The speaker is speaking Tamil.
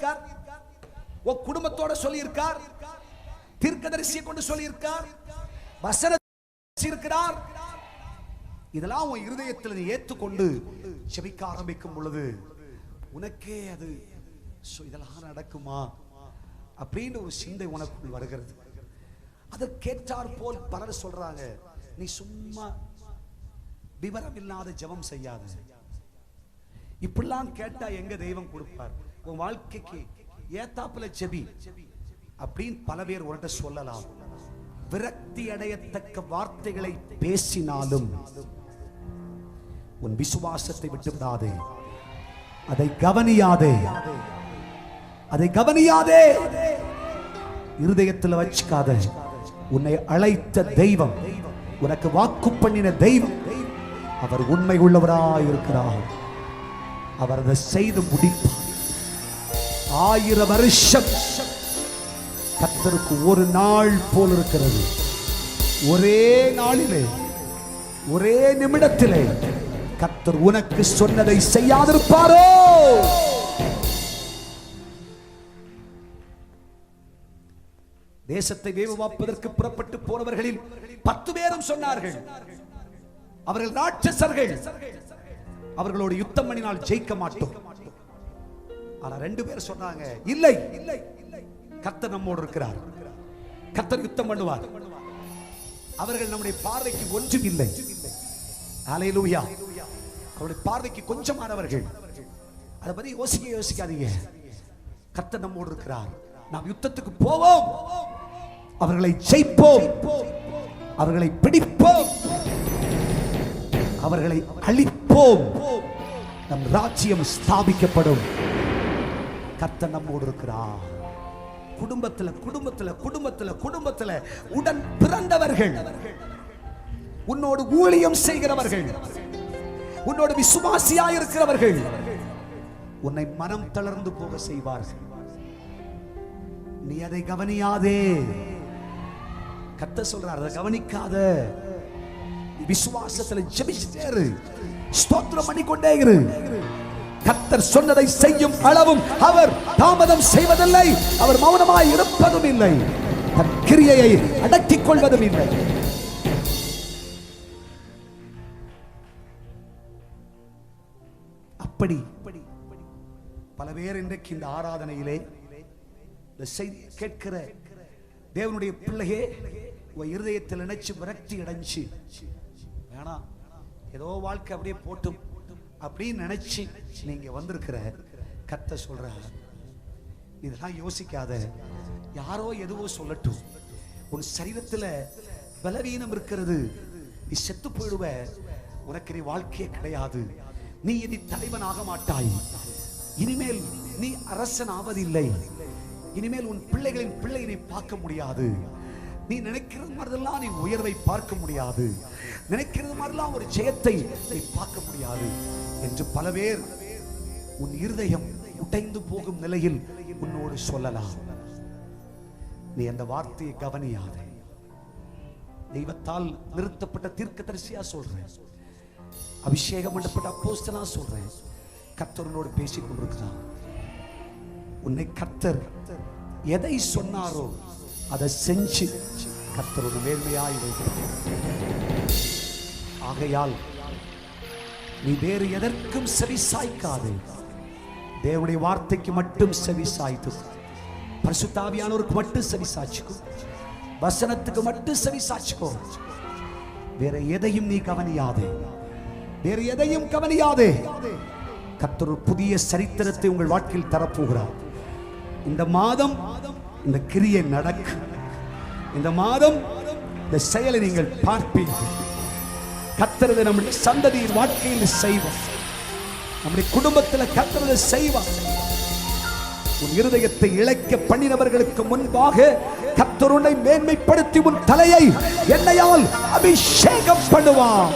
சொல்லியிருக்கார், உன் குடும்பத்தோட சொல்லியிருக்கார், தீர்க்கதரிசியை கொண்டு சொல்லியிருக்கார், வசனம் இருக்கிறார். இதெல்லாம் உன் இருதயத்தில் நீ ஏற்றுக்கொண்டு செபிக்க ஆரம்பிக்கும் பொழுது உனக்கே அது இதெல்லாம் நடக்குமா அப்படின்னு ஒரு சிந்தை உனக்குள் வருகிறது. அதை கேட்டார் போல் பலர் சொல்றாங்க, நீ சும்மா விவரம் இல்லாத ஜெபம் செய்யாத, இப்படிலாம் கேட்டா எங்க தெய்வம் கொடுப்பார், உன் வாழ்க்கைக்கு ஏத்தாப்புல செபி அப்படின்னு பல பேர் உன்கிட்ட சொல்லலாம். விரக்தி அடையத்தக்க வார்த்தைகளை பேசினாலும் உன் விசுவாசத்தை விட்டு விடாதே, அதை கவனியாதே, அதை கவனியாதே, இருதயத்தில் வச்சுக்காத. உன்னை அழைத்த தெய்வம், உனக்கு வாக்கு பண்ணின தெய்வம், அவர் உண்மை உள்ளவராய் இருக்கிறார். அவர் அதை செய்து முடிப்பார். 1000 வருஷம் கர்த்தருக்கு ஒரு நாள் போல் இருக்கிறது. ஒரே நாளிலே, ஒரே நிமிடத்திலே கர்த்தர் உனக்கு சொன்னதை செய்யாதிருப்பாரோ? தேசத்தை வேவுவாப்பதற்கு புறப்பட்டு போனவர்களில் 10 பேரும் சொன்னார்கள், அவர்கள் ராட்சசர்கள், அவர்களோடு யுத்தம் பண்ணினால் ஜெயிக்க மாட்டோம். ஆனா 2 பேர் சொன்னாங்க, இல்லை, கர்த்தர் நம்மோடு இருக்கிறார், கர்த்தர் யுத்தம் பண்ணுவார். அவர்கள் நம்முடைய பார்வைக்கு ஒன்றும் இல்லை. ஹல்லேலூயா. அவருடைய பார்வைக்கு கொஞ்சமானவர்கள். அதை பத்தி யோசிக்காதீங்க. கர்த்தர் நம்மோடு இருக்கிறார், நாம் யுத்தத்துக்கு போவோம், அவர்களை ஜெயிப்போம், அவர்களை பிடிப்போம், அவர்களை அழிப்போம், நம் ராஜ்யம் ஸ்தாபிக்கப்படும். கர்த்தர் நம்மோடு இருக்கிறார். குடும்பத்துல குடும்பத்துல குடும்பத்துல குடும்பத்துல உடன் பிறந்தவர்கள், உன்னோடு ஊழியம் செய்கிறவர்கள், உன்னோடு விசுவாசியாய் இருக்கிறவர்கள் உன்னை மனம் தளர்ந்து போக செய்வார்கள். நீ அதை கவனியாதே. கர்த்தர் சொல்றார், அதை கவனிக்காத. விசுவாசத்துல ஜெபிச்சிட்டே இரு, ஸ்தோத்திரம் பண்ணிக்கொண்டே இரு. கர்த்தர் சொன்னதை செய்யும் அளவும் அவர் தாமதம் செய்வதில்லை, அவர் மௌனமாய் இருப்பதும் இல்லை, தன் கிரியையை அடக்கிக் கொள்வதும் இல்லை. அப்படி பல பேர் இன்றைக்கு இந்த ஆராதனையிலே இந்த செய்தி கேட்கிற தேவனுடைய பிள்ளையே, உன் இருதயத்தில் நினைச்சு விரக்தி அடைஞ்சு, வேணாம் ஏதோ வாழ்க்கை அப்படியே போட்டும் அப்படின்னு நினைச்சு நீங்க வந்திருக்கிற, கர்த்தர் சொல்ற, இதெல்லாம் யோசிக்காத. யாரோ எதுவோ சொல்லட்டும், உன் சரீரத்துல பலவீனம் இருக்கிறது, நீ செத்து போயிடுவ, உனக்கு நீ வாழ்க்கையே கிடையாது, நீ இனி தலைவன் ஆக மாட்டாய், இனிமேல் நீ அரசன் ஆவதில்லை, இனிமேல் உன் பிள்ளைகளின் பிள்ளையை பார்க்க முடியாது, நீ நினைக்கிறது மாதிரிலாம் நீ உயர்வை பார்க்க முடியாது, நினைக்கிறது மாதிரிலாம் ஒரு ஜெயத்தை நீ பார்க்க முடியாது என்று பல பேர் உன் இருதயம் உடைந்து போகும் நிலையில் உன்னோடு சொல்லலாம். நீ அந்த வார்த்தையை கவனியாதே. தெய்வத்தால் நிறுத்தப்பட்ட தீர்க்கதரிசியா சொல்றேன், அபிஷேகம் பண்ணப்பட்ட அப்போஸ்தலனா சொல்றேன், கர்த்தரோடு பேசிக் கொண்டிருக்கிறார். உன்னை கர்த்தர் எதை சொன்னாரோ அதை செஞ்சு கர்த்தரோடு மேன்மையாய் வைக்கிறார். ஆகையால் நீ வேறு எதற்கும் செவி சாய்க்காது, தேவனுடைய வார்த்தைக்கு மட்டும் செவி சாய்த்து, பரிசுத்த ஆவியானவருக்கு மட்டும் செவி சாய்ச்சுக்கோ, வசனத்துக்கு மட்டும் செவி சாய்ச்சுக்கோ. வேற எதையும் நீ கவனியாதே, வேறு எதையும் கவனியாதே. கர்த்தர் ஒரு புதிய சரித்திரத்தை உங்கள் வாழ்க்கையில் தரப்போகிறார். இந்த மாதம் இந்த கிரியை நடக்கும். இந்த மாதம் இந்த செயலை நீங்கள் பார்ப்பீர்கள். கர்த்தர் நம்முடைய சந்ததியின் வாழ்க்கையில் செய்வார், நம்முடைய குடும்பத்தில் கர்த்தர் செய்வார். உன் இருதயத்தை இழைக்க பண்ணினவர்களுக்கு முன்பாக கர்த்தர் உன்னை மேன்மைப்படுத்தி உன் தலையை எண்ணெயால் அபிஷேகம் பண்ணுவார்.